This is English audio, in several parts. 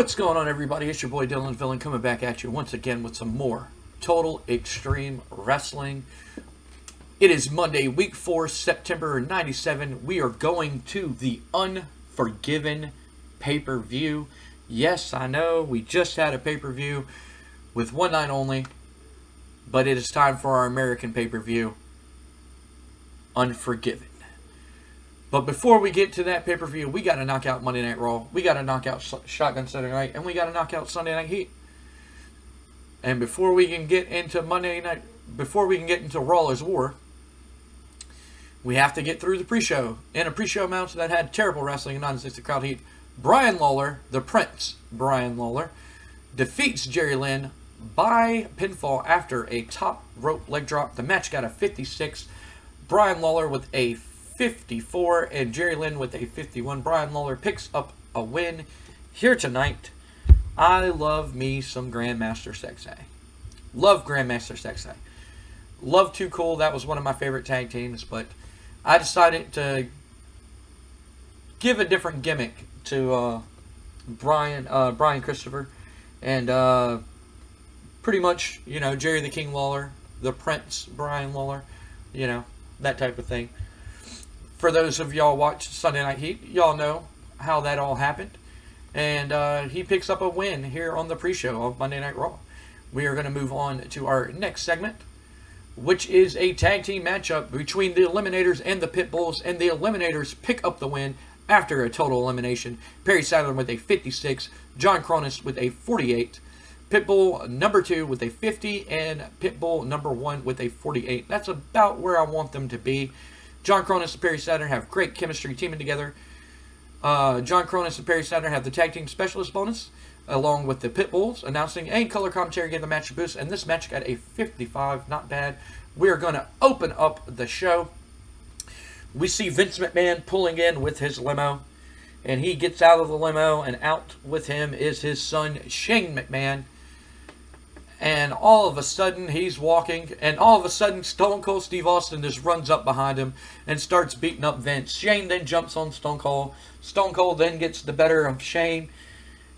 What's going on, everybody? It's your boy Dylan Villain coming back at you once again with some more Total Extreme Wrestling. It is Monday, week 4, September 97. We are going to the Unforgiven pay-per-view. Yes, I know, we just had a pay-per-view with one night only, but it is time for our American pay-per-view, Unforgiven. But before we get to that pay-per-view, we got to knock out Monday Night Raw. We got to knock out Shotgun Saturday Night, and we got to knock out Sunday Night Heat. And before we can get into Raw is War, we have to get through the pre-show. In a pre-show match that had terrible wrestling and non-existent crowd heat, Brian Lawler, the Prince Brian Lawler, defeats Jerry Lynn by pinfall after a top rope leg drop. The match got a 56. Brian Lawler with a 54 and Jerry Lynn with a 51. Brian Lawler picks up a win here tonight. I love me some Grandmaster Sexay. Love Grandmaster Sexay. Love Too Cool. That was one of my favorite tag teams, but I decided to give a different gimmick to Brian Christopher, and pretty much, you know, Jerry the King Lawler, the Prince Brian Lawler, you know, that type of thing. For those of y'all watch Sunday Night Heat, y'all know how that all happened. And he picks up a win here on the pre-show of Monday Night Raw. We are going to move on to our next segment, which is a tag team matchup between the Eliminators and the Pitbulls. And the Eliminators pick up the win after a total elimination. Perry Saturn with a 56, John Cronus with a 48, Pitbull number 2 with a 50, and Pitbull number 1 with a 48. That's about where I want them to be. John Cronus and Perry Saturn have great chemistry teaming together. John Cronus and Perry Saturn have the tag team specialist bonus, along with the Pitbulls. Announcing and color commentary gave the match a boost, and this match got a 55. Not bad. We are going to open up the show. We see Vince McMahon pulling in with his limo, and he gets out of the limo, and out with him is his son, Shane McMahon. And all of a sudden, he's walking, and all of a sudden, Stone Cold Steve Austin just runs up behind him and starts beating up Vince. Shane then jumps on Stone Cold. Stone Cold then gets the better of Shane.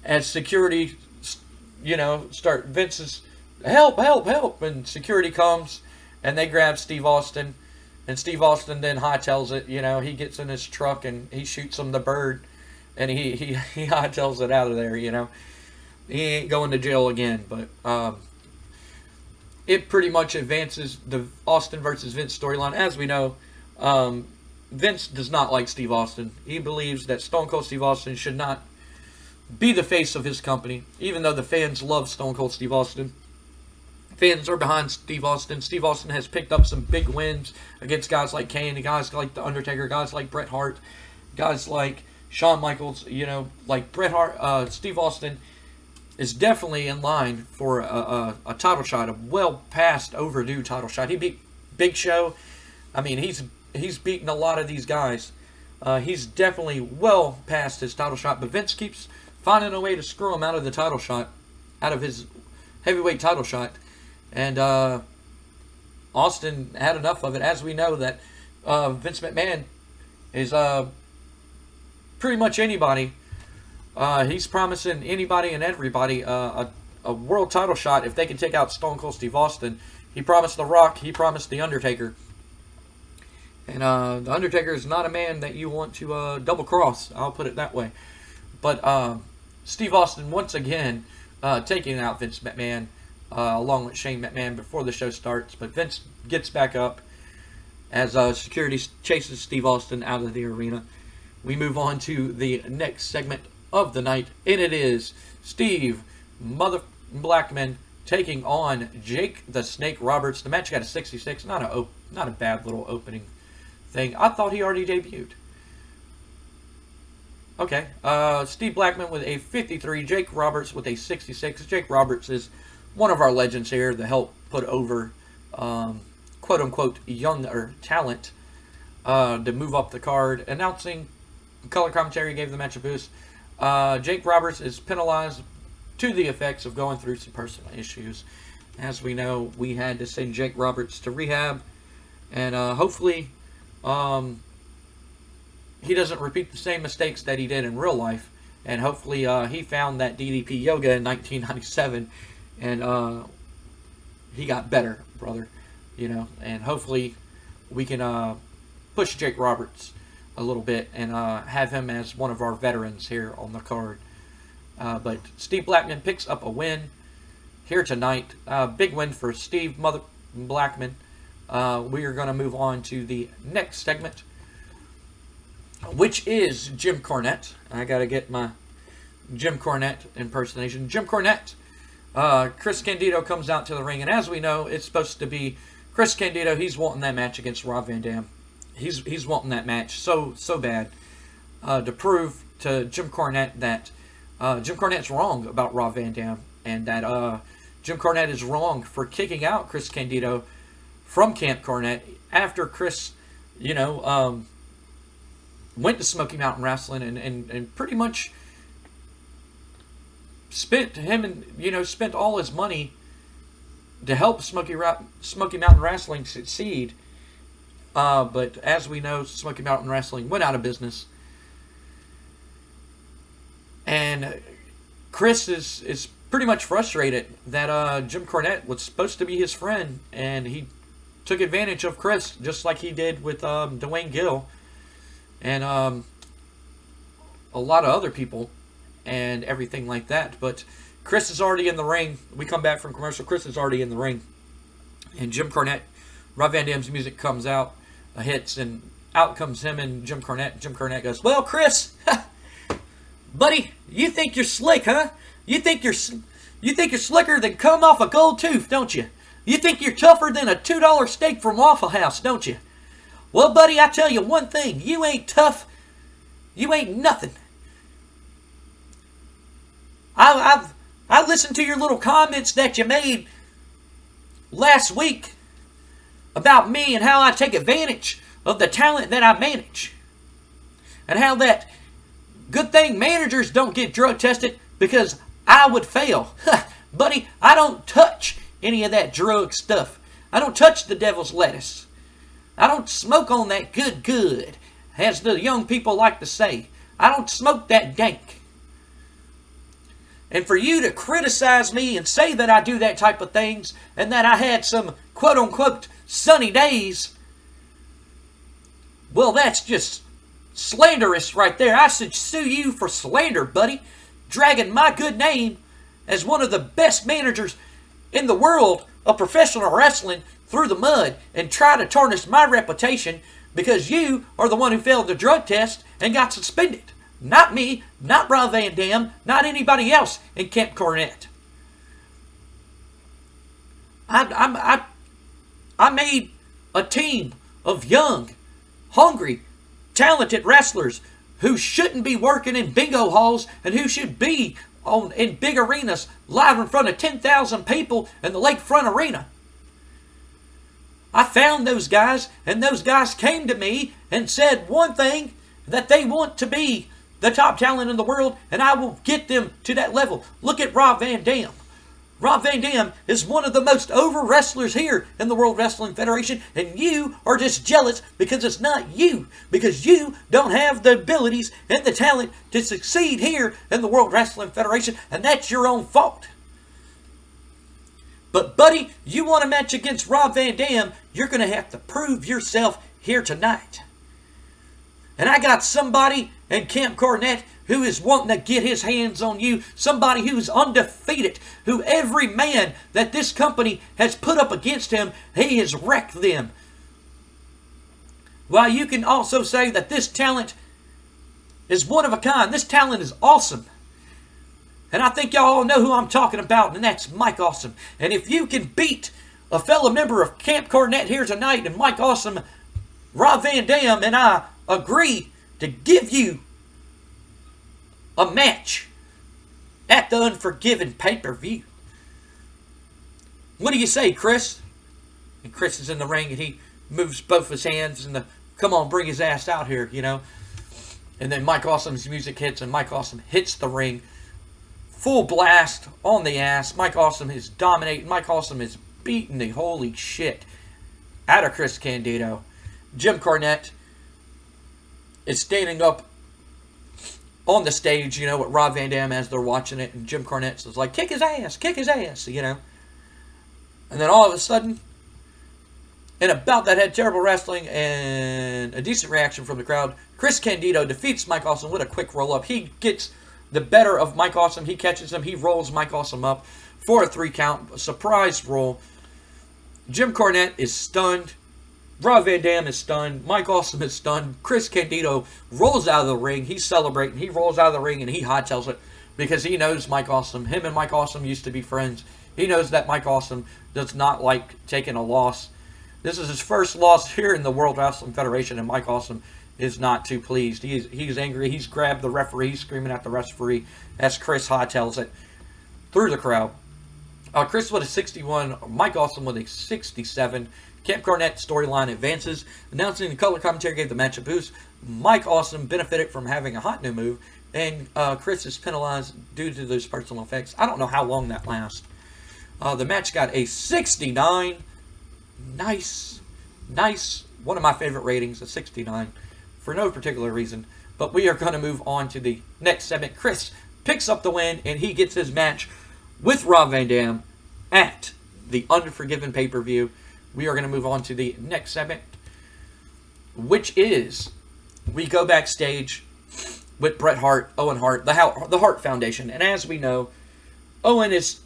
As security, you know, Vince's, help, help, help, and security comes, and they grab Steve Austin. And Steve Austin then hightails it, you know, he gets in his truck, and he shoots him the bird, and he hightails it out of there, you know. He ain't going to jail again, but it pretty much advances the Austin versus Vince storyline. As we know, Vince does not like Steve Austin. He believes that Stone Cold Steve Austin should not be the face of his company, even though the fans love Stone Cold Steve Austin. Fans are behind Steve Austin. Steve Austin has picked up some big wins against guys like Kane, guys like The Undertaker, guys like Bret Hart, guys like Shawn Michaels, you know, like Bret Hart. Steve Austin is definitely in line for a title shot, a well past overdue title shot. He beat Big Show. I mean, he's beaten a lot of these guys. He's definitely well past his title shot, but Vince keeps finding a way to screw him out of the title shot, out of his heavyweight title shot. And Austin had enough of it. As we know that Vince McMahon is pretty much anybody. He's promising anybody and everybody a world title shot if they can take out Stone Cold Steve Austin. He promised The Rock. He promised The Undertaker. And The Undertaker is not a man that you want to double cross. I'll put it that way. But Steve Austin once again taking out Vince McMahon along with Shane McMahon before the show starts. But Vince gets back up as security chases Steve Austin out of the arena. We move on to the next segment of the night, and it is Steve Blackman taking on Jake the Snake Roberts. The match got a 66. Not a bad little opening thing. I thought he already debuted. Okay, Steve Blackman with a 53, Jake Roberts with a 66. Jake Roberts is one of our legends here that helped put over quote-unquote younger talent to move up the card. Announcing color commentary gave the match a boost. Jake Roberts is penalized to the effects of going through some personal issues. As we know, we had to send Jake Roberts to rehab, and hopefully he doesn't repeat the same mistakes that he did in real life and hopefully he found that DDP yoga in 1997, and he got better, brother. And hopefully we can push Jake Roberts a little bit and have him as one of our veterans here on the card. But Steve Blackman picks up a win here tonight. Big win for Steve Blackman. We are going to move on to the next segment, which is Jim Cornette. I got to get my Jim Cornette impersonation. Jim Cornette. Chris Candido comes out to the ring, and as we know, it's supposed to be Chris Candido. He's wanting that match against Rob Van Dam. He's wanting that match so bad to prove to Jim Cornette that Jim Cornette's wrong about Rob Van Dam, and that Jim Cornette is wrong for kicking out Chris Candido from Camp Cornette after Chris, went to Smoky Mountain Wrestling and pretty much spent all his money to help Smoky Mountain Wrestling succeed. But as we know, Smoky Mountain Wrestling went out of business. And Chris is pretty much frustrated that Jim Cornette was supposed to be his friend, and he took advantage of Chris just like he did with Dwayne Gill and a lot of other people and everything like that. But Chris is already in the ring. We come back from commercial. Chris is already in the ring. And Jim Cornette, Rob Van Dam's music comes out, hits, and out comes him and Jim Cornette. Jim Cornette goes, "Well, Chris, buddy, you think you're slick, huh? You think you're slicker than come off a gold tooth, don't you? You think you're tougher than a $2 steak from Waffle House, don't you? Well, buddy, I tell you one thing. You ain't tough. You ain't nothing. I listened to your little comments that you made last week about me and how I take advantage of the talent that I manage. And how that good thing managers don't get drug tested because I would fail. Buddy, I don't touch any of that drug stuff. I don't touch the devil's lettuce. I don't smoke on that good, as the young people like to say. I don't smoke that dank. And for you to criticize me and say that I do that type of things and that I had some quote-unquote sunny days, well, that's just slanderous right there. I should sue you for slander, buddy. Dragging my good name as one of the best managers in the world of professional wrestling through the mud and try to tarnish my reputation because you are the one who failed the drug test and got suspended. Not me, not Rob Van Dam, not anybody else in Camp Cornette. I made a team of young, hungry, talented wrestlers who shouldn't be working in bingo halls and who should be in big arenas live in front of 10,000 people in the Lakefront Arena. I found those guys, and those guys came to me and said one thing, that they want to be the top talent in the world, and I will get them to that level. Look at Rob Van Dam. Rob Van Dam is one of the most over wrestlers here in the World Wrestling Federation, and you are just jealous because it's not you, because you don't have the abilities and the talent to succeed here in the World Wrestling Federation, and that's your own fault. But buddy, you want a match against Rob Van Dam, you're going to have to prove yourself here tonight. And I got somebody in Camp Cornette who is wanting to get his hands on you. Somebody who's undefeated. Who every man that this company has put up against him, he has wrecked them. While you can also say that this talent is one of a kind. This talent is awesome. And I think y'all all know who I'm talking about, and that's Mike Awesome. And if you can beat a fellow member of Camp Cornette here tonight, and Mike Awesome, Rob Van Dam, and I agree to give you a match at the Unforgiven pay-per-view. What do you say, Chris? And Chris is in the ring, and he moves both his hands, and come on, bring his ass out here, you know. And then Mike Awesome's music hits, and Mike Awesome hits the ring. Full blast on the ass. Mike Awesome is dominating. Mike Awesome is beating the holy shit out of Chris Candido. Jim Cornette is standing up on the stage, with Rob Van Dam as they're watching it, and Jim Cornette was like, kick his ass, And then all of a sudden, in a bout that had terrible wrestling and a decent reaction from the crowd, Chris Candido defeats Mike Awesome with a quick roll-up. He gets the better of Mike Awesome. He catches him. He rolls Mike Awesome up for a 3 count. A surprise roll. Jim Cornette is stunned. Rob Van Dam is stunned. Mike Awesome is stunned. Chris Candido rolls out of the ring. He's celebrating. He rolls out of the ring and he hightails it because he knows Mike Awesome. Him and Mike Awesome used to be friends. He knows that Mike Awesome does not like taking a loss. This is his first loss here in the World Wrestling Federation, and Mike Awesome is not too pleased. He's angry. He's grabbed the referee. He's screaming at the referee as Chris hightails it through the crowd. Chris with a 61, Mike Awesome with a 67. Camp Cornette storyline advances. Announcing the color commentary gave the match a boost. Mike Awesome benefited from having a hot new move, and Chris is penalized due to those personal effects. I don't know how long that lasts. The match got a 69. Nice. One of my favorite ratings, a 69, for no particular reason. But we are going to move on to the next segment. Chris picks up the win, and he gets his match with Rob Van Dam at the Unforgiven pay-per-view. We are going to move on to the next segment, which is we go backstage with Bret Hart, Owen Hart, the Hart Foundation. And as we know, Owen is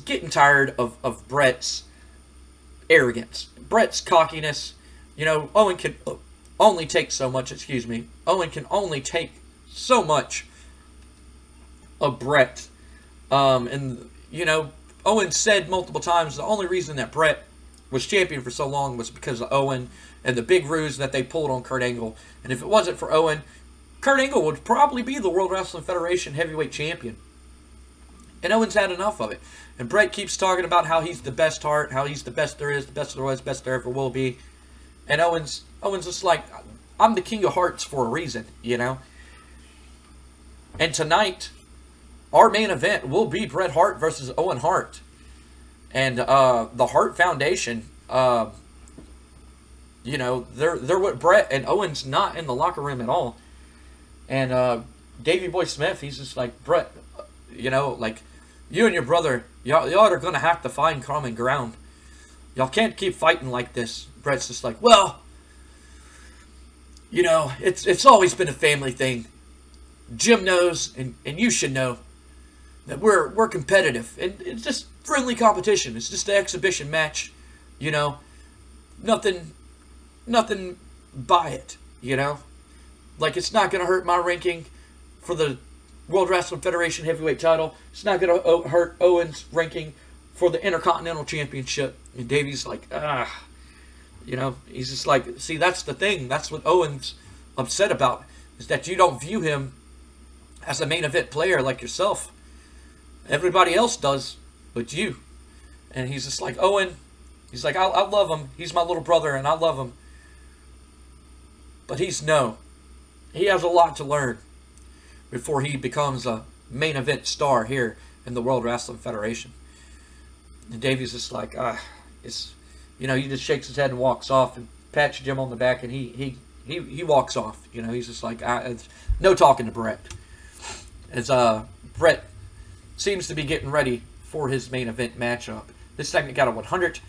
getting tired of Bret's arrogance, Bret's cockiness. Owen can only take so much, Owen can only take so much of Bret. And Owen said multiple times the only reason that Bret was champion for so long was because of Owen and the big ruse that they pulled on Kurt Angle. And if it wasn't for Owen, Kurt Angle would probably be the World Wrestling Federation heavyweight champion. And Owen's had enough of it. And Bret keeps talking about how he's the best Hart, how he's the best there is, the best there was, best there ever will be. And Owen's just like, I'm the king of hearts for a reason, And tonight, our main event will be Bret Hart versus Owen Hart. And the Hart Foundation, they're with Bret, and Owen's not in the locker room at all. And Davey Boy Smith, he's just like, Bret, you and your brother, y'all are going to have to find common ground. Y'all can't keep fighting like this. Bret's just like, well, it's always been a family thing. Jim knows, and you should know, that we're competitive. And it's just friendly competition. It's just an exhibition match. Nothing by it, Like, it's not going to hurt my ranking for the World Wrestling Federation heavyweight title. It's not going to hurt Owen's ranking for the Intercontinental Championship. And Davey's like, he's just like, see, that's the thing. That's what Owen's upset about, is that you don't view him as a main event player like yourself. Everybody else does, but you. And he's just like, Owen, he's like, I love him. He's my little brother, and I love him. But he has a lot to learn before he becomes a main event star here in the World Wrestling Federation. And Davey's just like, he just shakes his head and walks off and pats Jim on the back, and he walks off. He's just like, no talking to Bret. As Bret seems to be getting ready for his main event matchup. This segment got a 100.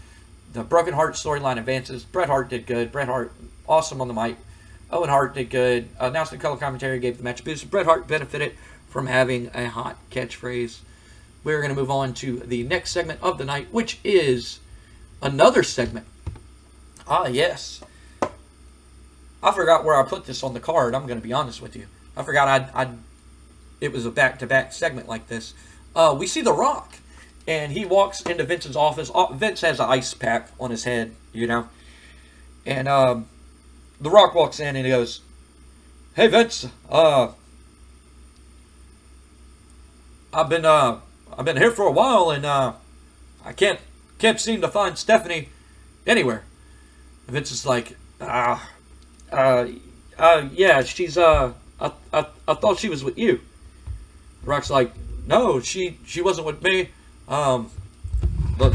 The Broken Heart storyline advances. Bret Hart did good. Bret Hart, awesome on the mic. Owen Hart did good. Announced the color commentary, gave the match a boost. Bret Hart benefited from having a hot catchphrase. We're going to move on to the next segment of the night, which is another segment. Yes. I forgot where I put this on the card. I'm going to be honest with you. I forgot it was a back-to-back segment like this. We see The Rock, and he walks into Vince's office. Vince has an ice pack on his head, And The Rock walks in and he goes, "Hey Vince, I've been here for a while and I can't seem to find Stephanie anywhere." And Vince is like, yeah, she's I thought she was with you." The Rock's like, "No, she wasn't with me. The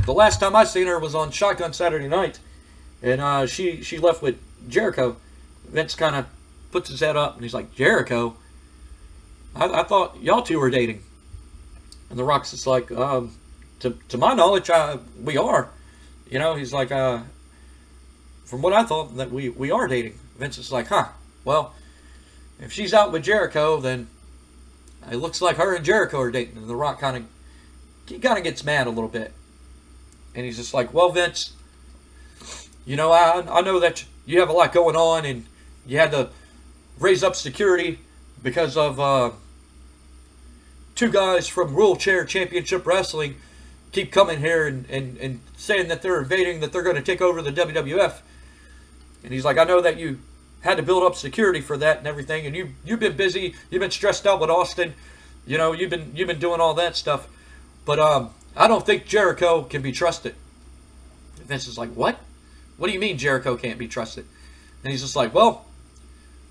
last time I seen her was on Shotgun Saturday Night, and she left with Jericho." Vince kind of puts his head up and he's like, "Jericho?" I thought y'all two were dating. And The Rock's just like, to my knowledge, we are. You know, he's like, from what I thought, that we are dating. Vince is like, huh, well, if she's out with Jericho, then it looks like her and Jericho are dating. And The Rock kind of gets mad a little bit. And he's just like, well, Vince, you know, I know that you have a lot going on, and you had to raise up security because of two guys from Wheelchair Championship Wrestling keep coming here and saying that they're invading, that they're going to take over the WWF. And he's like, I know that you had to build up security for that and everything, and you've been busy, you've been stressed out with Austin, you know, you've been doing all that stuff, but I don't think Jericho can be trusted. And Vince is like, what? What do you mean Jericho can't be trusted? And he's just like, well,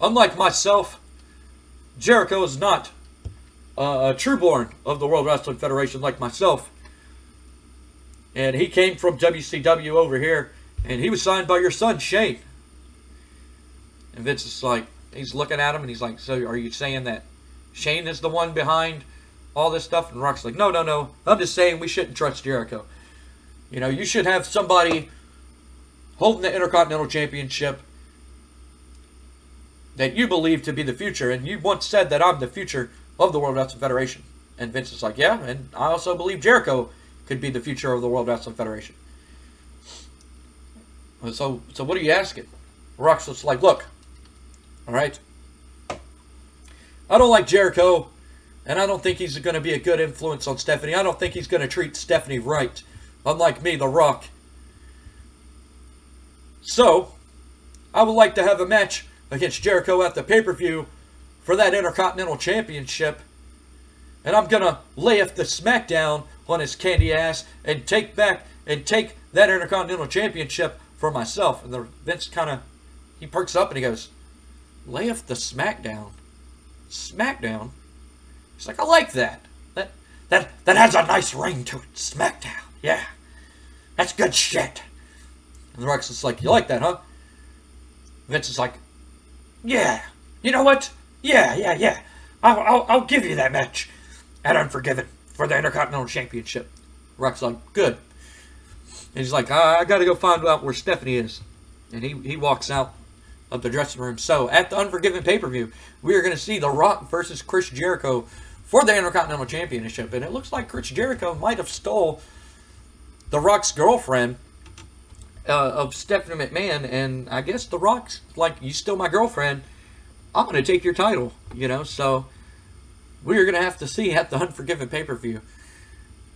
unlike myself, Jericho is not a trueborn of the World Wrestling Federation like myself. And he came from WCW over here, and he was signed by your son, Shane. And Vince is like, he's looking at him, and he's like, so are you saying that Shane is the one behind all this stuff? And Rock's like, no. I'm just saying we shouldn't trust Jericho. You know, you should have somebody holding the Intercontinental Championship that you believe to be the future. And you once said that I'm the future of the World Wrestling Federation. And Vince is like, yeah, and I also believe Jericho could be the future of the World Wrestling Federation. So what are you asking? Rock's just like, look, all right, I don't like Jericho, and I don't think he's going to be a good influence on Stephanie. I don't think he's going to treat Stephanie right, unlike me, The Rock. So, I would like to have a match against Jericho at the pay-per-view for that Intercontinental Championship, and I'm going to lay off the smackdown on his candy ass and take that Intercontinental Championship for myself. And the Vince he perks up and he goes, lay off the smackdown. Smackdown? He's like, I like that. That has a nice ring to it. Smackdown. Yeah. That's good shit. And The Rock's just like, you like that, huh? Vince is like, yeah. You know what? Yeah. I'll give you that match at Unforgiven for the Intercontinental Championship. Rock's like, good. And he's like, I gotta go find out where Stephanie is. And he walks out of the dressing room. So, at the Unforgiven pay-per-view, we are going to see The Rock versus Chris Jericho for the Intercontinental Championship. And it looks like Chris Jericho might have stole The Rock's girlfriend of Stephanie McMahon. And I guess The Rock's like, you stole my girlfriend, I'm going to take your title. You know, so we're going to have to see at the Unforgiven pay-per-view.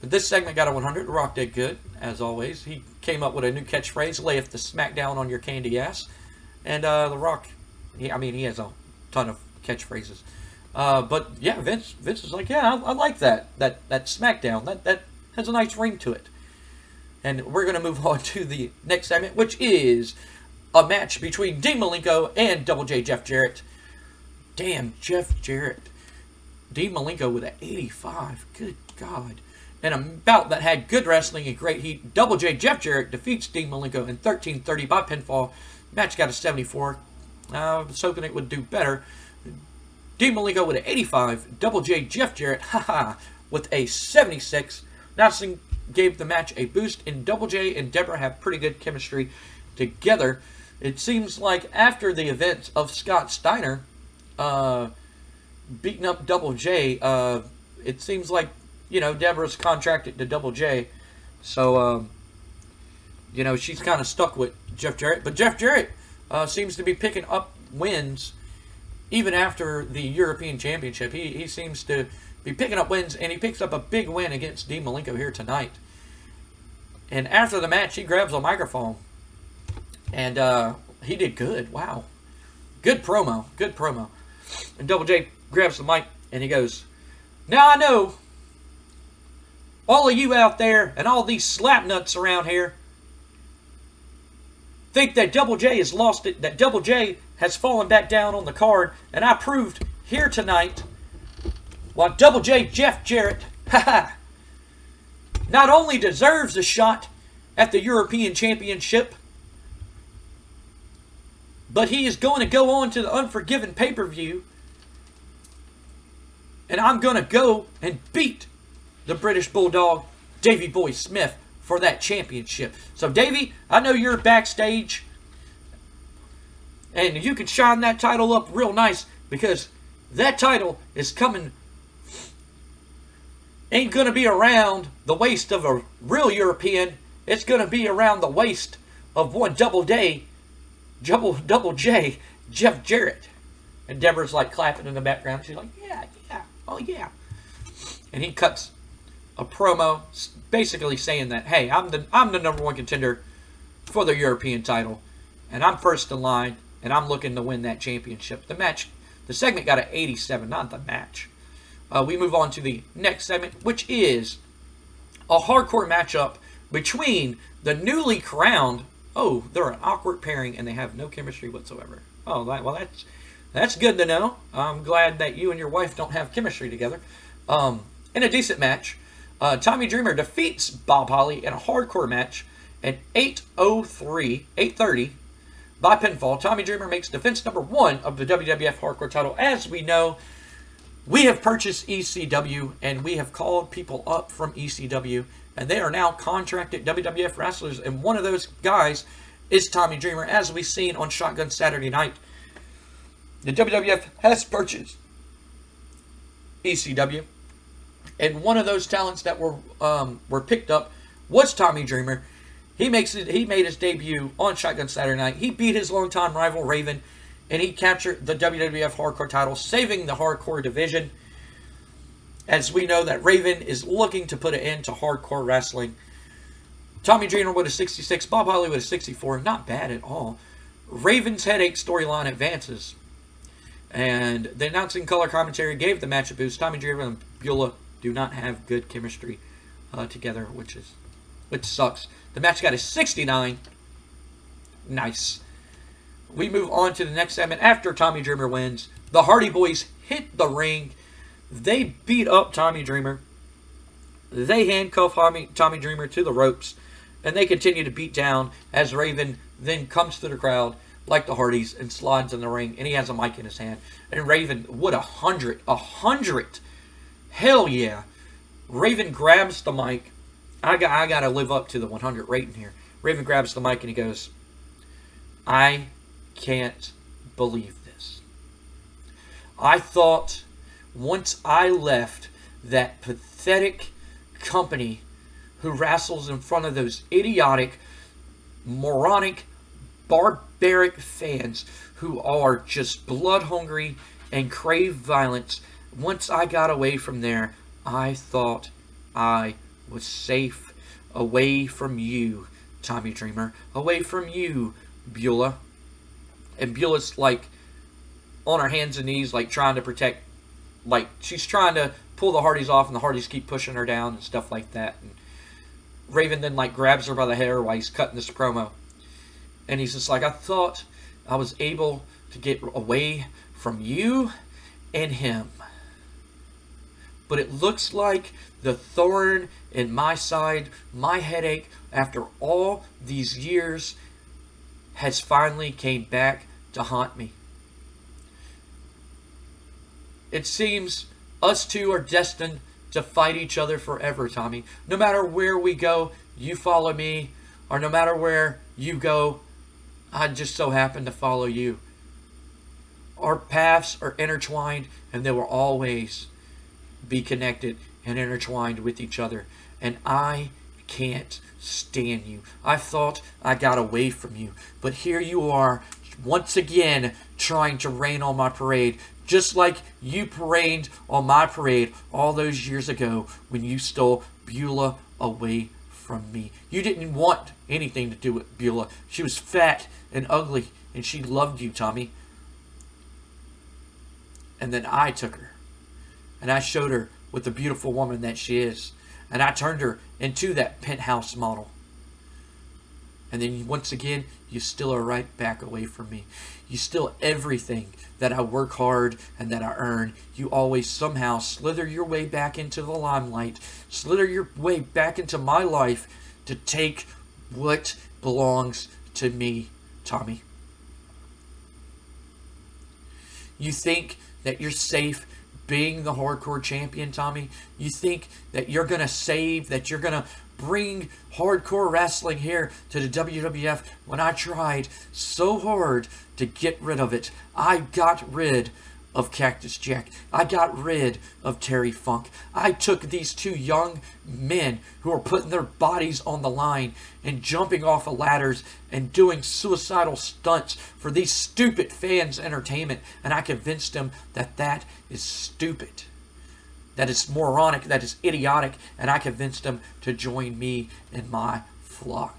But this segment got a 100. The Rock did good, as always. He came up with a new catchphrase, lay off the smackdown on your candy ass. And The Rock, he has a ton of catchphrases. But yeah, Vince is like, yeah, I like that smackdown. That has a nice ring to it. And we're going to move on to the next segment, which is a match between Dean Malenko and Double J Jeff Jarrett. Damn, Jeff Jarrett. Dean Malenko with an 85. Good God. In a bout that had good wrestling and great heat, Double J Jeff Jarrett defeats Dean Malenko in 13:30 by pinfall. Match got a 74. I was hoping it would do better. Dean Malenko with an 85. Double J Jeff Jarrett, with a 76. Nelson gave the match a boost, and Double J and Deborah have pretty good chemistry together. It seems like after the event of Scott Steiner beating up Double J, it seems like, you know, Deborah's contracted to Double J. So, you know, she's kind of stuck with Jeff Jarrett. But Jeff Jarrett seems to be picking up wins even after the European Championship. He seems to be picking up wins, and he picks up a big win against Dean Malenko here tonight. And after the match, he grabs a microphone. And he did good. Wow. Good promo. And Double J grabs the mic, and he goes, now I know all of you out there and all these slapnuts around here think that Double J has lost it, that Double J has fallen back down on the card, and I proved here tonight why Double J Jeff Jarrett, not only deserves a shot at the European Championship, but he is going to go on to the Unforgiven pay-per-view And I'm going to go and beat the British Bulldog, Davey Boy Smith, for that championship. So, Davey, I know you're backstage, and you can shine that title up real nice, because that title is coming, ain't going to be around the waist of a real European. It's going to be around the waist of one double J, Jeff Jarrett. And Deborah's like clapping in the background. She's like, yeah, oh yeah. And he cuts a promo basically saying that, hey, I'm the number one contender for the European title, and I'm first in line, and I'm looking to win that championship. The segment got an 87, not the match. We move on to the next segment, which is a hardcore matchup between the newly crowned, they're an awkward pairing, and they have no chemistry whatsoever. That's good to know. I'm glad that you and your wife don't have chemistry together. In a decent match, Tommy Dreamer defeats Bob Holly in a hardcore match at 8:30 by pinfall. Tommy Dreamer makes defense number 1 of the WWF Hardcore title. As we know, we have purchased ECW, and we have called people up from ECW, and they are now contracted WWF wrestlers, and one of those guys is Tommy Dreamer, as we've seen on Shotgun Saturday Night. The WWF has purchased ECW, and one of those talents that were picked up was Tommy Dreamer. He made his debut on Shotgun Saturday Night. He beat his longtime rival Raven, and he captured the WWF Hardcore title, saving the Hardcore division. As we know that Raven is looking to put an end to hardcore wrestling. Tommy Dreamer with a 66, Bob Holly with a 64. Not bad at all. Raven's headache storyline advances. And the announcing color commentary gave the match a boost. Tommy Dreamer and Beulah do not have good chemistry together, which sucks. The match got a 69. Nice. We move on to the next segment. After Tommy Dreamer wins, the Hardy Boys hit the ring. They beat up Tommy Dreamer. They handcuff Tommy Dreamer to the ropes, and they continue to beat down as Raven then comes to the crowd like the Hardys and slides in the ring, and he has a mic in his hand. And Raven, what 100. Hell yeah. Raven grabs the mic. I got to live up to the 100 rating here. Raven grabs the mic and he goes, I can't believe this. I thought once I left that pathetic company who wrestles in front of those idiotic, moronic, barbaric fans who are just blood hungry and crave violence, once I got away from there, I thought I was safe away from you, Tommy Dreamer, away from you, Beulah. And Beulah's like on her hands and knees, like trying to protect, like she's trying to pull the Hardys off, and the Hardys keep pushing her down and stuff like that. And Raven then like grabs her by the hair while he's cutting this promo, and he's just like, I thought I was able to get away from you and him, but it looks like the thorn in my side, my headache, after all these years, has finally came back to haunt me. It seems us two are destined to fight each other forever, Tommy. No matter where we go, you follow me, or no matter where you go, I just so happen to follow you. Our paths are intertwined, and they will always be connected and intertwined with each other. And I can't stand you. I thought I got away from you, but here you are once again trying to rain on my parade, just like you rained on my parade all those years ago when you stole Beulah away from me. You didn't want anything to do with Beulah. She was fat and ugly, and she loved you, Tommy. And then I took her, and I showed her what the beautiful woman that she is. And I turned her into that penthouse model. And then once again, you still are right back away from me. You steal everything that I work hard and that I earn. You always somehow slither your way back into the limelight, slither your way back into my life to take what belongs to me, Tommy. You think that you're safe being the hardcore champion, Tommy? You think that you're going to save, that you're going to bring hardcore wrestling here to the WWF when I tried so hard to get rid of it? I got rid of Cactus Jack. I got rid of Terry Funk. I took these two young men who are putting their bodies on the line and jumping off of ladders and doing suicidal stunts for these stupid fans' entertainment, and I convinced them that that is stupid, that is moronic, that is idiotic, and I convinced them to join me in my flock.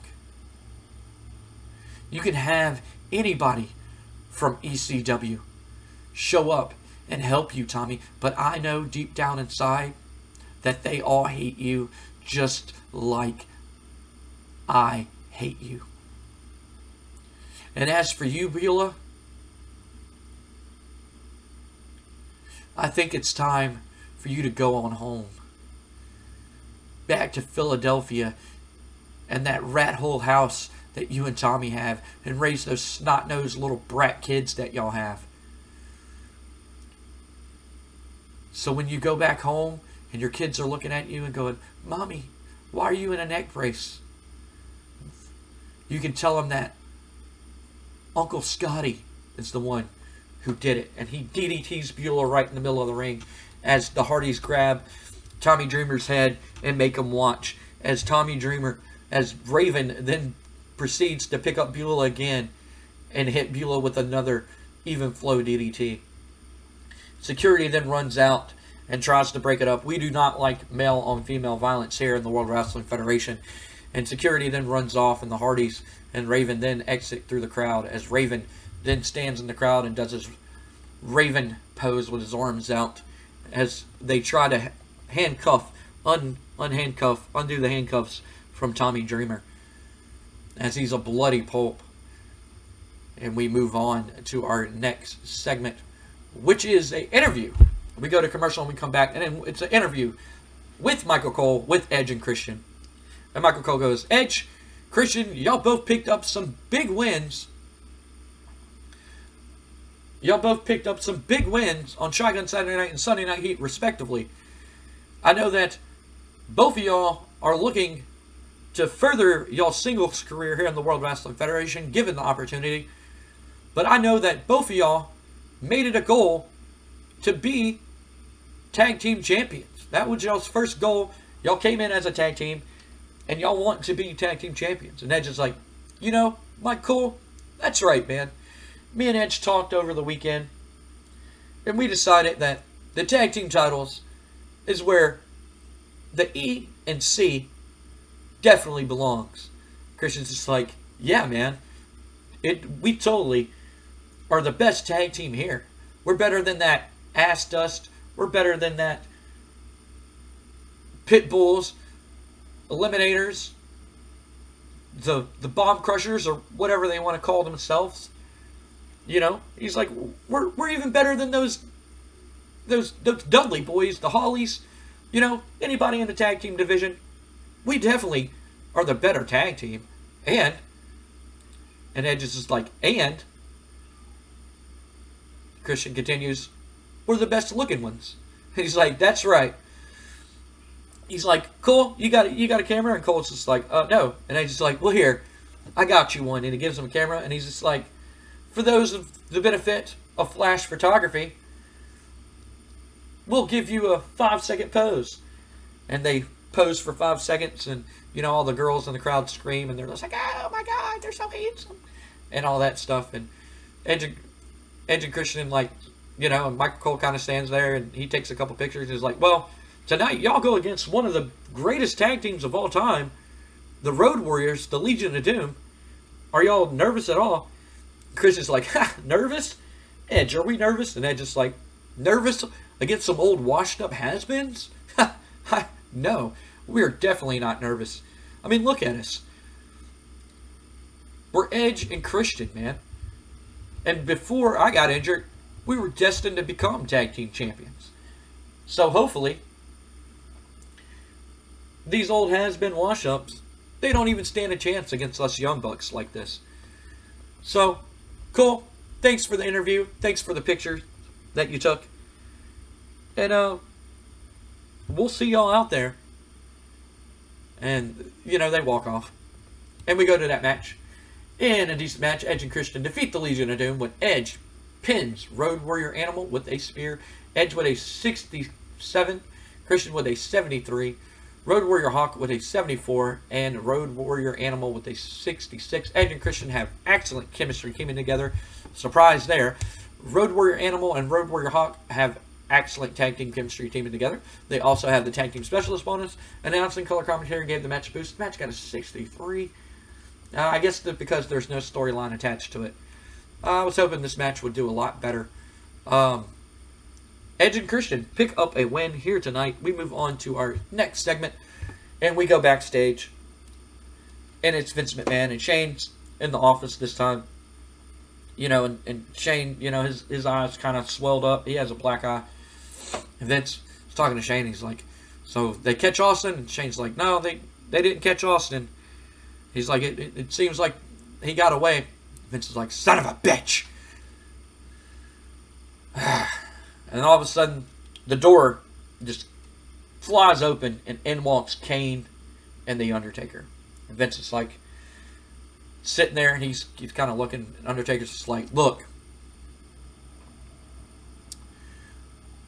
You can have anybody from ECW show up and help you, Tommy, but I know deep down inside that they all hate you just like I hate you. And as for you, Beulah, I think it's time for you to go on home. Back to Philadelphia and that rat hole house that you and Tommy have, and raise those snot-nosed little brat kids that y'all have. So when you go back home and your kids are looking at you and going, Mommy, why are you in a neck brace? You can tell them that Uncle Scotty is the one who did it. And he DDTs Beulah right in the middle of the ring as the Hardys grab Tommy Dreamer's head and make him watch. As Raven then proceeds to pick up Beulah again and hit Beulah with another even flow DDT. Security then runs out and tries to break it up. We do not like male on female violence here in the World Wrestling Federation. And security then runs off, and the Hardys and Raven then exit through the crowd, as Raven then stands in the crowd and does his Raven pose with his arms out as they try to undo the handcuffs from Tommy Dreamer, as he's a bloody pulp. And we move on to our next segment, which is an interview. We go to commercial and we come back, and then it's an interview with Michael Cole, with Edge and Christian. And Michael Cole goes, Edge, Christian, y'all both picked up some big wins. Y'all both picked up some big wins on Shotgun Saturday Night and Sunday Night Heat, respectively. I know that both of y'all are looking to further y'all's singles career here in the World Wrestling Federation, given the opportunity. But I know that both of y'all made it a goal to be tag team champions. That was y'all's first goal. Y'all came in as a tag team, and y'all want to be tag team champions. And Edge is like, you know, Mike Cole, that's right, man. Me and Edge talked over the weekend, and we decided that the tag team titles is where the E and C definitely belongs. Christian's just like, yeah, man. We totally are the best tag team here. We're better than that Ass Dust. We're better than that Pit Bulls, Eliminators, the Bomb Crushers, or whatever they want to call themselves. You know, he's like, we're even better than those Dudley boys, the Hollies. You know, anybody in the tag team division. We definitely are the better tag team. And Edge is just like, and Christian continues, we're the best looking ones. And he's like, that's right. He's like, Cole, you got a camera? And Cole's just like, no. And Edge's just like, well, here, I got you one. And he gives him a camera, and he's just like, for those of the benefit of flash photography, we'll give you a 5-second pose. And they pose for 5 seconds, and, you know, all the girls in the crowd scream, and they're just like, oh my God, they're so handsome. And all that stuff. And Edge and Christian, like, you know, and Michael Cole kind of stands there, and he takes a couple pictures, and he's like, well, tonight y'all go against one of the greatest tag teams of all time, the Road Warriors, the Legion of Doom. Are y'all nervous at all? Christian's like, ha, nervous? Edge, are we nervous? And Edge is like, nervous against some old washed up has-beens? No, we're definitely not nervous. I mean, look at us. We're Edge and Christian, man. And before I got injured, we were destined to become tag team champions. So hopefully, these old has-been wash-ups, they don't even stand a chance against us young bucks like this. So, cool. Thanks for the interview. Thanks for the picture that you took. And we'll see y'all out there. And, they walk off. And we go to that match. In a decent match, Edge and Christian defeat the Legion of Doom when Edge pins Road Warrior Animal with a spear. Edge with a 67. Christian with a 73. Road Warrior Hawk with a 74. And Road Warrior Animal with a 66. Edge and Christian have excellent chemistry teaming together. Surprise there. Road Warrior Animal and Road Warrior Hawk have excellent tag team chemistry teaming together. They also have the tag team specialist bonus. Announcing color commentary gave the match a boost. The match got a 63. I guess because there's no storyline attached to it. I was hoping this match would do a lot better. Edge and Christian pick up a win here tonight. We move on to our next segment, and we go backstage. And it's Vince McMahon, and Shane's in the office this time. And Shane, his eyes kind of swelled up. He has a black eye. And Vince is talking to Shane. He's like, so they catch Austin? And Shane's like, no, they didn't catch Austin. He's like, it seems like he got away. Vince is like, son of a bitch. And all of a sudden, the door just flies open, and in walks Kane and The Undertaker. And Vince is like, sitting there, and he's kind of looking. Undertaker's just like, look,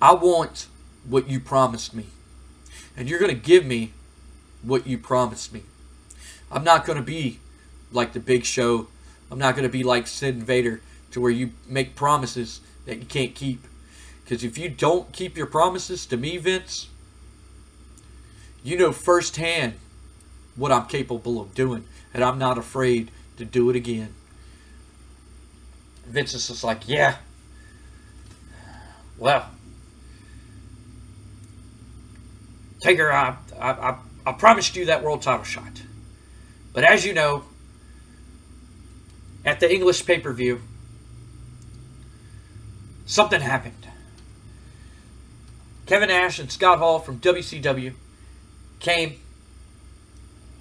I want what you promised me. And you're going to give me what you promised me. I'm not going to be like the Big Show. I'm not going to be like Sid and Vader to where you make promises that you can't keep. Because if you don't keep your promises to me, Vince, you know firsthand what I'm capable of doing. And I'm not afraid to do it again. Vince is just like, yeah. Well, Taker, I promised you that world title shot. But as you know, at the English pay-per-view, something happened. Kevin Nash and Scott Hall from WCW came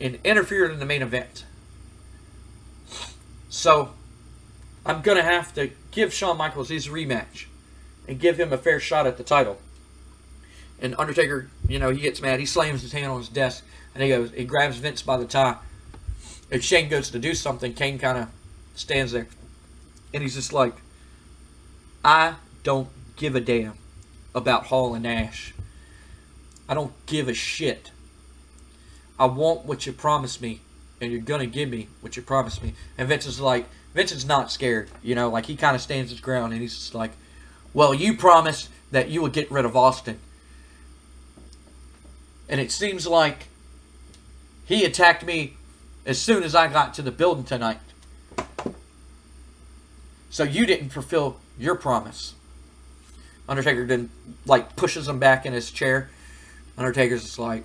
and interfered in the main event. So, I'm going to have to give Shawn Michaels his rematch and give him a fair shot at the title. And Undertaker, he gets mad. He slams his hand on his desk, and he grabs Vince by the tie. If Shane goes to do something, Kane kind of stands there. And he's just like, I don't give a damn about Hall and Nash. I don't give a shit. I want what you promised me, and you're going to give me what you promised me. And Vince is not scared. He kind of stands his ground, and he's just like, well, you promised that you would get rid of Austin. And it seems like he attacked me as soon as I got to the building tonight. So you didn't fulfill your promise. Undertaker then, pushes him back in his chair. Undertaker's just like,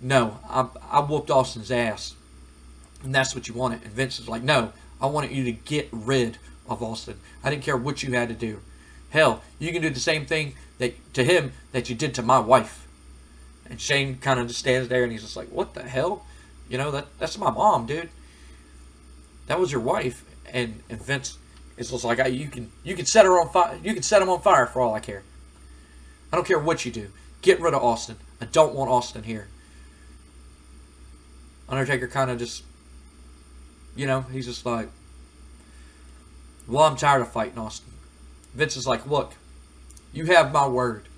no, I whooped Austin's ass. And that's what you wanted. And Vince is like, no, I wanted you to get rid of Austin. I didn't care what you had to do. Hell, you can do the same thing to him that you did to my wife. And Shane kind of just stands there, and he's just like, what the hell? That's my mom, dude. That was your wife. And Vince is just like, you can set her on fire. You can set him on fire for all I care. I don't care what you do. Get rid of Austin. I don't want Austin here. Undertaker kind of just, he's just like, well, I'm tired of fighting Austin. Vince is like, look, you have my word.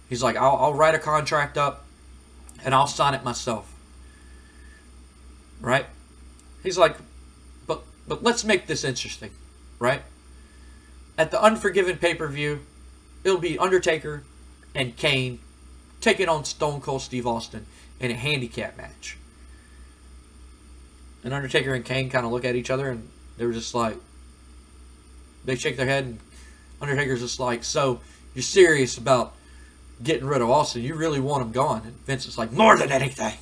He's like, I'll write a contract up, and I'll sign it myself. Right? He's like, but let's make this interesting. Right? At the Unforgiven pay-per-view, it'll be Undertaker and Kane taking on Stone Cold Steve Austin in a handicap match. And Undertaker and Kane kind of look at each other, and they're just like, they shake their head, and Undertaker's just like, so you're serious about getting rid of Austin? You really want him gone? And Vince is like, more than anything.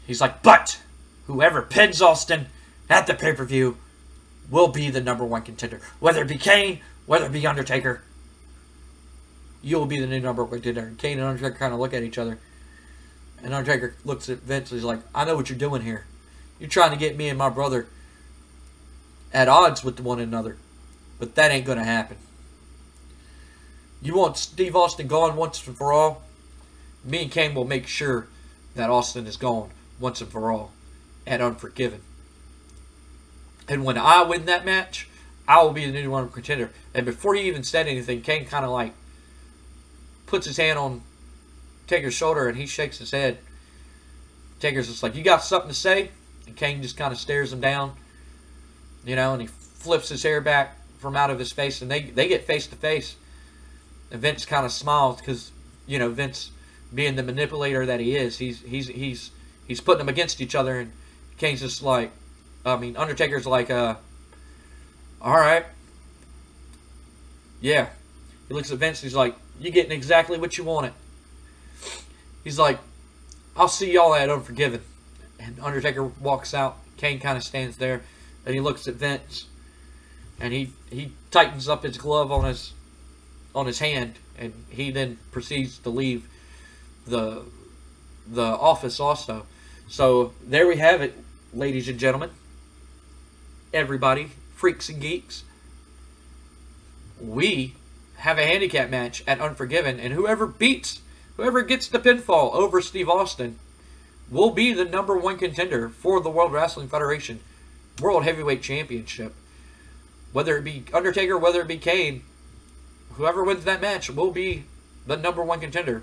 He's like, but whoever pins Austin at the pay-per-view will be the number one contender. Whether it be Kane, whether it be Undertaker, you'll be the new number one contender. And Kane and Undertaker kind of look at each other. And Undertaker looks at Vince and he's like, I know what you're doing here. You're trying to get me and my brother at odds with one another. But that ain't going to happen. You want Steve Austin gone once and for all? Me and Kane will make sure that Austin is gone once and for all at Unforgiven. And when I win that match, I will be the new one contender. And before he even said anything, Kane kind of like puts his hand on Taker's shoulder and he shakes his head. Taker's just like, you got something to say? And Kane just kind of stares him down, and he flips his hair back from out of his face, and they get face to face. And Vince kind of smiles because, Vince, being the manipulator that he is, he's putting them against each other, and Kane's just like, Undertaker's like, all right, yeah. He looks at Vince, and he's like, you getting exactly what you wanted. He's like, I'll see y'all at Unforgiven. And Undertaker walks out. Kane kind of stands there, and he looks at Vince, and he tightens up his glove on his hand, and he then proceeds to leave the office also. So there we have it, ladies and gentlemen, everybody, freaks and geeks. We have a handicap match at Unforgiven, and whoever gets the pinfall over Steve Austin will be the number one contender for the World Wrestling Federation World Heavyweight Championship. Whether it be Undertaker, whether it be Kane, whoever wins that match will be the number one contender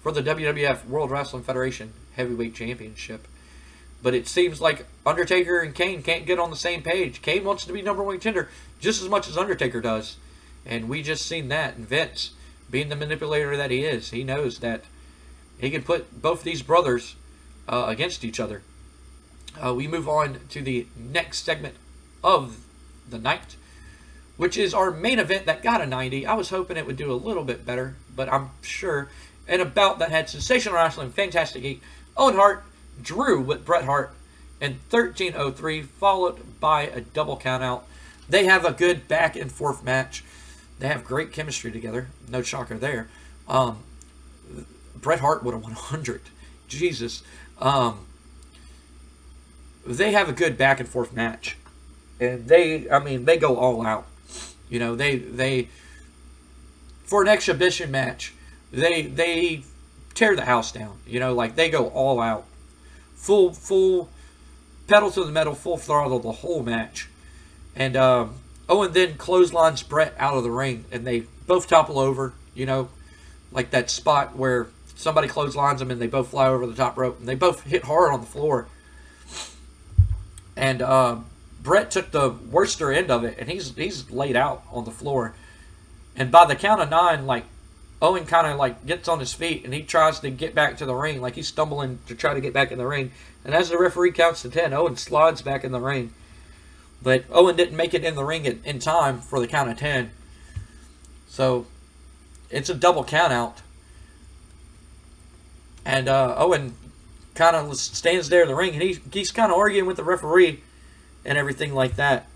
for the WWF World Wrestling Federation Heavyweight Championship. But it seems like Undertaker and Kane can't get on the same page. Kane wants to be number one contender just as much as Undertaker does. And we just seen that. And Vince, being the manipulator that he is, he knows that he can put both these brothers against each other. We move on to the next segment of the night, which is our main event that got a 90. I was hoping it would do a little bit better, but I'm sure. And a bout that had sensational wrestling, fantastic heat. Owen Hart drew with Bret Hart in 13:03, followed by a double countout. They have a good back and forth match. They have great chemistry together. No shocker there. Bret Hart would have won 100. Jesus. They have a good back and forth match. And they go all out. They for an exhibition match, they tear the house down. They go all out. Full pedal to the metal, full throttle the whole match. And Owen then clotheslines Bret out of the ring, and they both topple over, like that spot where somebody clotheslines them and they both fly over the top rope, and they both hit hard on the floor. And Bret took the worster end of it, and he's laid out on the floor. And by the count of 9, Owen kind of gets on his feet, and he tries to get back to the ring, like he's stumbling to try to get back in the ring. And as the referee counts to 10, Owen slides back in the ring. But Owen didn't make it in the ring in time for the count of 10. So it's a double count out. And Owen kind of stands there in the ring, and he's kind of arguing with the referee and everything like that.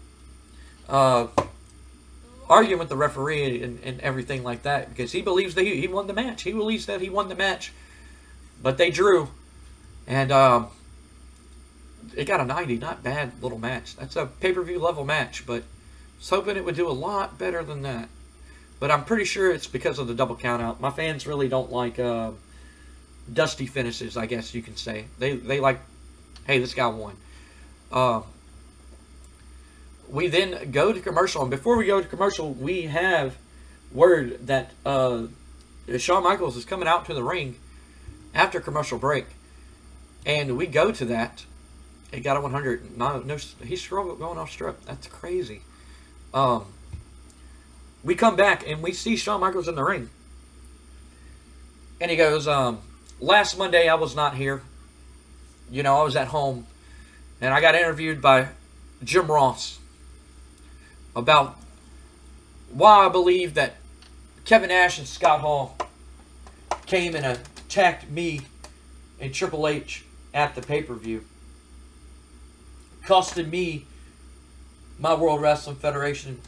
Arguing with the referee and everything like that, because he believes that he won the match. He believes that he won the match. But they drew. And it got a 90. Not bad little match. That's a pay-per-view level match, but I was hoping it would do a lot better than that. But I'm pretty sure it's because of the double count out. My fans really don't like dusty finishes, I guess you can say. They like, hey, this guy won. We then go to commercial, and before we go to commercial, we have word that Shawn Michaels is coming out to the ring after commercial break, and we go to that. It got a 100. No, he's going off script. That's crazy. We come back and we see Shawn Michaels in the ring, and he goes, "Last Monday I was not here. I was at home, and I got interviewed by Jim Ross about why I believe that Kevin Nash and Scott Hall came and attacked me and Triple H at the pay-per-view, costing me my World Wrestling Federation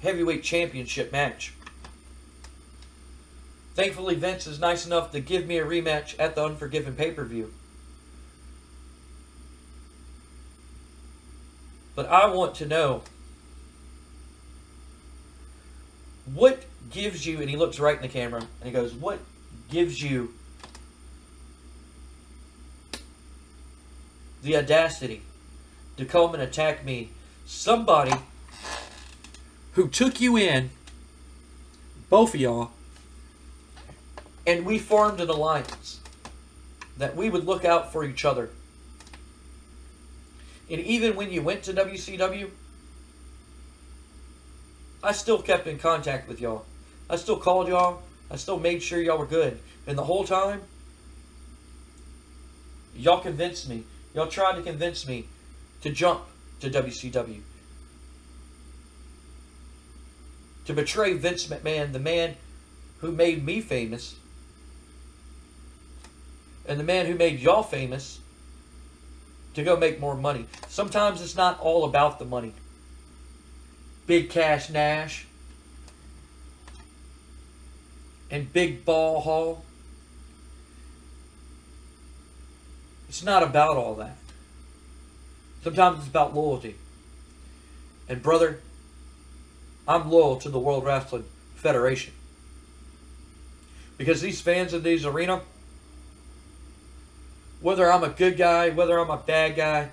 Heavyweight Championship match. Thankfully, Vince is nice enough to give me a rematch at the Unforgiven pay-per-view. But I want to know, what gives you, and he looks right in the camera, and he goes, what gives you the audacity to come and attack me? Somebody who took you in, both of y'all, and we formed an alliance that we would look out for each other. And even when you went to WCW, I still kept in contact with y'all. I still called y'all. I still made sure y'all were good. And the whole time, y'all convinced me. Y'all tried to convince me to jump to WCW. To betray Vince McMahon, the man who made me famous, and the man who made y'all famous, to go make more money. Sometimes it's not all about the money. Big Cash Nash and Big Ball Hall. It's not about all that. Sometimes it's about loyalty. And brother, I'm loyal to the World Wrestling Federation. Because these fans in these arenas, whether I'm a good guy, whether I'm a bad guy,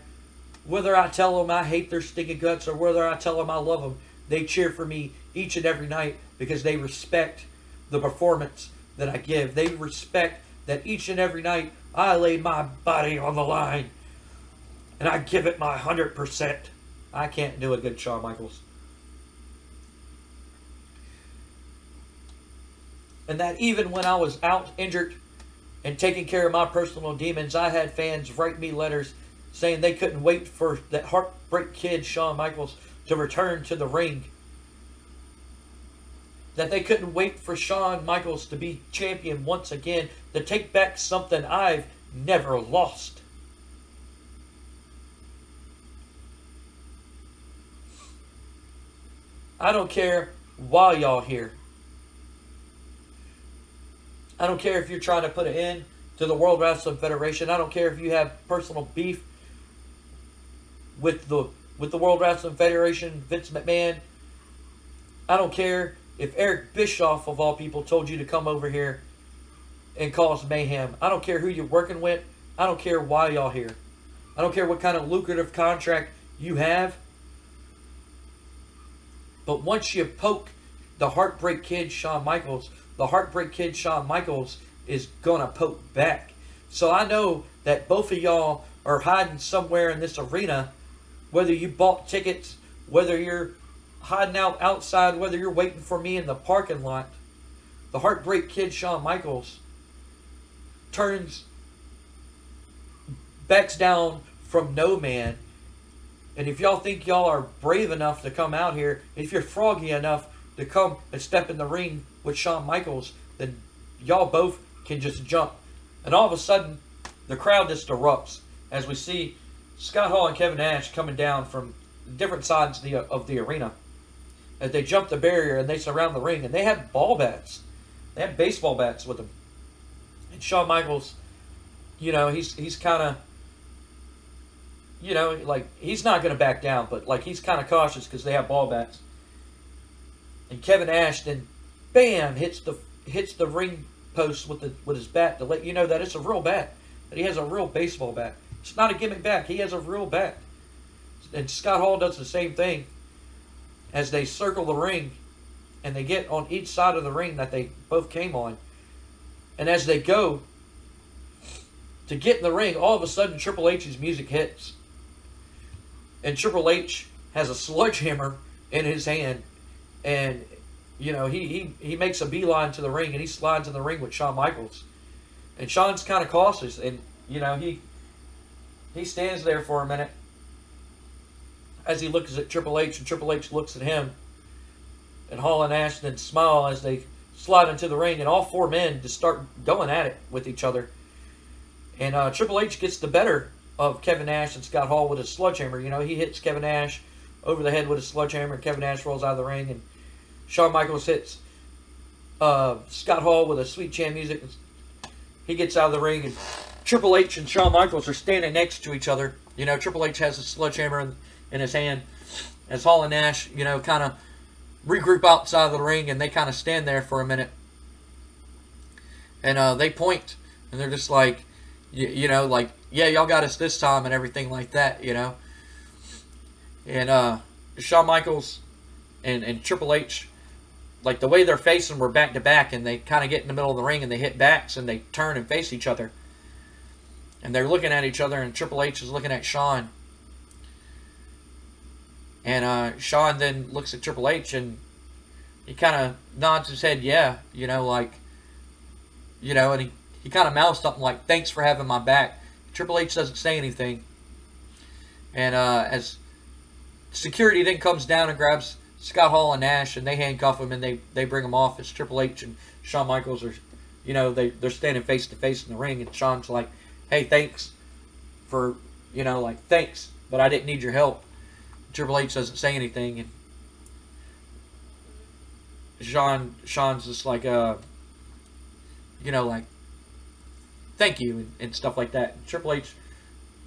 whether I tell them I hate their stinking guts or whether I tell them I love them, they cheer for me each and every night because they respect the performance that I give. They respect that each and every night I lay my body on the line and I give it my 100%. I can't do a good Shawn Michaels. And that even when I was out injured and taking care of my personal demons, I had fans write me letters saying they couldn't wait for that Heartbreak Kid, Shawn Michaels, to return to the ring. That they couldn't wait for Shawn Michaels to be champion once again, to take back something I've never lost. I don't care why y'all here. I don't care if you're trying to put an end to the World Wrestling Federation. I don't care if you have personal beef with the World Wrestling Federation, Vince McMahon. I don't care if Eric Bischoff, of all people, told you to come over here and cause mayhem. I don't care who you're working with. I don't care why y'all here. I don't care what kind of lucrative contract you have. But once you poke the Heartbreak Kid, Shawn Michaels, the Heartbreak Kid, Shawn Michaels, is going to poke back. So I know that both of y'all are hiding somewhere in this arena, whether you bought tickets, whether you're hiding out outside, whether you're waiting for me in the parking lot. The Heartbreak Kid, Shawn Michaels, backs down from no man. And if y'all think y'all are brave enough to come out here, if you're froggy enough to come and step in the ring with Shawn Michaels, then y'all both can just jump. And all of a sudden, the crowd just erupts as we see Scott Hall and Kevin Nash coming down from different sides of the arena. As they jump the barrier and they surround the ring, and they have ball bats. They have baseball bats with them. And Shawn Michaels, you know, he's kind of, you know, like, he's not going to back down, but like, he's kind of cautious because they have ball bats. And Kevin Nash then, bam, hits the ring post with his bat to let you know that it's a real bat, that he has a real baseball bat. It's not a gimmick bat. He has a real bat. And Scott Hall does the same thing as they circle the ring and they get on each side of the ring that they both came on. And as they go to get in the ring, all of a sudden Triple H's music hits. And Triple H has a sledgehammer in his hand. And, you know, he makes a beeline to the ring and he slides in the ring with Shawn Michaels. And Shawn's kind of cautious. And, you know, he stands there for a minute as he looks at Triple H, and Triple H looks at him. And Hall and Nash then smile as they slide into the ring, and all four men just start going at it with each other. And Triple H gets the better of Kevin Nash and Scott Hall with his sledgehammer. You know, he hits Kevin Nash over the head with his sledgehammer, and Kevin Nash rolls out of the ring, and Shawn Michaels hits Scott Hall with a Sweet Chan music. He gets out of the ring, and Triple H and Shawn Michaels are standing next to each other. You know, Triple H has a sledgehammer in his hand, as Hall and Nash, you know, kind of regroup outside of the ring, and they kind of stand there for a minute. And they point, and they're just like, you know, like, yeah, y'all got us this time and everything like that, you know. And Shawn Michaels and Triple H, like the way they're facing were back to back, and they kind of get in the middle of the ring and they hit backs and they turn and face each other. And they're looking at each other, and Triple H is looking at Shawn. And Shawn then looks at Triple H, and he kind of nods his head, yeah, you know, like, you know, and he kind of mouths something like, thanks for having my back. Triple H doesn't say anything. And as security then comes down and grabs Scott Hall and Nash, and they handcuff him, and they bring him off, as Triple H and Shawn Michaels are, you know, they're standing face to face in the ring, and Shawn's like, hey, thanks for, you know, like, thanks, but I didn't need your help. Triple H doesn't say anything, and Shawn's just like, you know, like, thank you, and stuff like that. And Triple H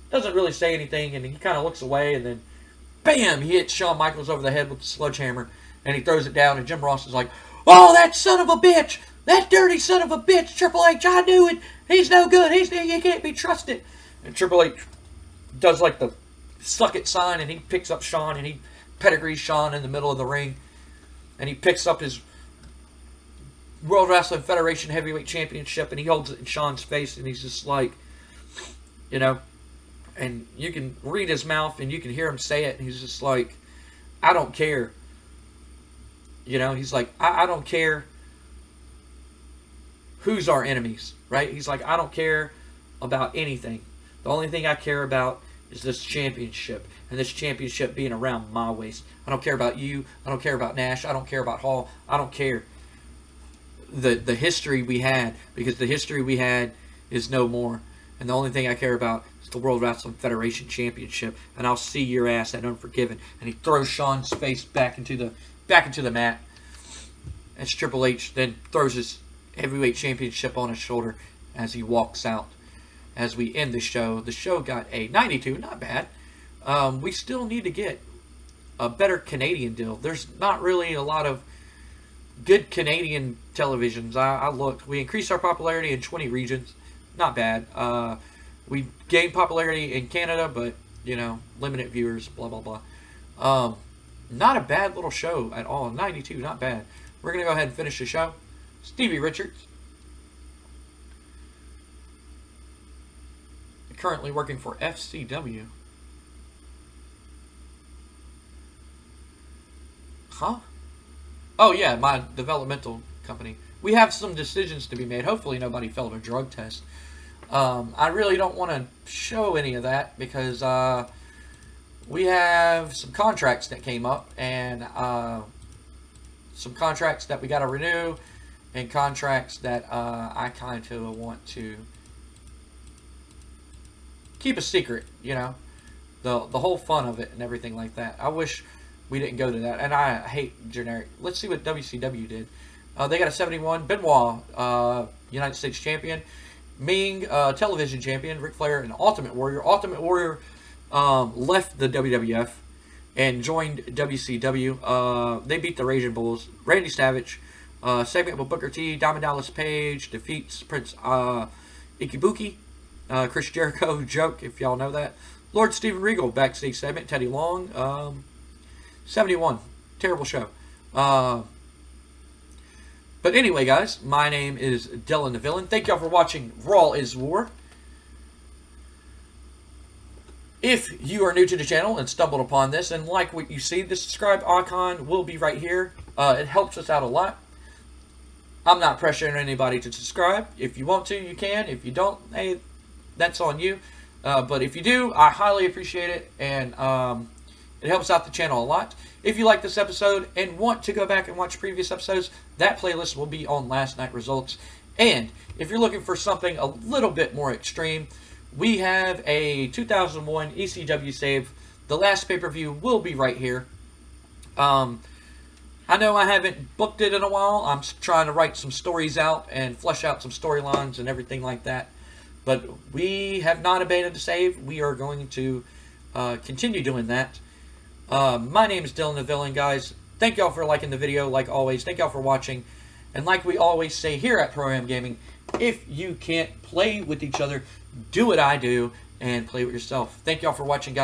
doesn't really say anything, and he kind of looks away, and then, bam, he hits Shawn Michaels over the head with the sledgehammer, and he throws it down, and Jim Ross is like, oh, that son of a bitch! That dirty son of a bitch, Triple H, I knew it! He's no good, he can't be trusted! And Triple H does like the suck it sign, and he picks up Shawn, and he pedigrees Shawn in the middle of the ring, and he picks up his World Wrestling Federation Heavyweight Championship, and he holds it in Shawn's face, and he's just like, you know, and you can read his mouth, and you can hear him say it, and he's just like, I don't care. You know, he's like, I don't care who's our enemies, right? He's like, I don't care about anything. The only thing I care about is this championship, and this championship being around my waist. I don't care about you. I don't care about Nash. I don't care about Hall. I don't care the history we had, because the history we had is no more. And the only thing I care about is the World Wrestling Federation Championship, and I'll see your ass at Unforgiven. And he throws Shawn's face back into the mat. As Triple H then throws his heavyweight championship on his shoulder as he walks out. As we end the show got a 92, not bad. We still need to get a better Canadian deal. There's not really a lot of good Canadian televisions. I looked. We increased our popularity in 20 regions. Not bad. We gained popularity in Canada, but, you know, limited viewers, blah, blah, blah. Not a bad little show at all. 92, not bad. We're going to go ahead and finish the show. Stevie Richards. Currently working for FCW. Huh? Oh, yeah, my developmental company. We have some decisions to be made. Hopefully nobody failed a drug test. I really don't want to show any of that because we have some contracts that came up, and some contracts that we got to renew, and contracts that I kind of want to keep a secret, you know, the whole fun of it and everything like that. I wish we didn't go to that, and I hate generic. Let's see what WCW did. They got a 71. Benoit, United States champion. Ming, television champion. Ric Flair, and Ultimate Warrior. Ultimate Warrior left the WWF and joined WCW. They beat the Raging Bulls. Randy Savage, segment with Booker T. Diamond Dallas Page defeats Prince Ikibuki. Chris Jericho, joke, if y'all know that. Lord Steven Regal, backstage segment. Teddy Long, 71. Terrible show. But anyway, guys, my name is Dylan the Villain. Thank y'all for watching Raw is War. If you are new to the channel and stumbled upon this and like what you see, the subscribe icon will be right here. It helps us out a lot. I'm not pressuring anybody to subscribe. If you want to, you can. If you don't, hey, that's on you. But if you do, I highly appreciate it, and it helps out the channel a lot. If you like this episode and want to go back and watch previous episodes, that playlist will be on Last Night Results. And if you're looking for something a little bit more extreme, we have a 2001 ECW save. The last pay-per-view will be right here. I know I haven't booked it in a while. I'm trying to write some stories out and flesh out some storylines and everything like that. But we have not abandoned the save. We are going to continue doing that. My name is Dylan the Villain, guys. Thank y'all for liking the video, like always. Thank y'all for watching. And like we always say here at Pro Am Gaming, if you can't play with each other, do what I do and play with yourself. Thank y'all for watching, guys.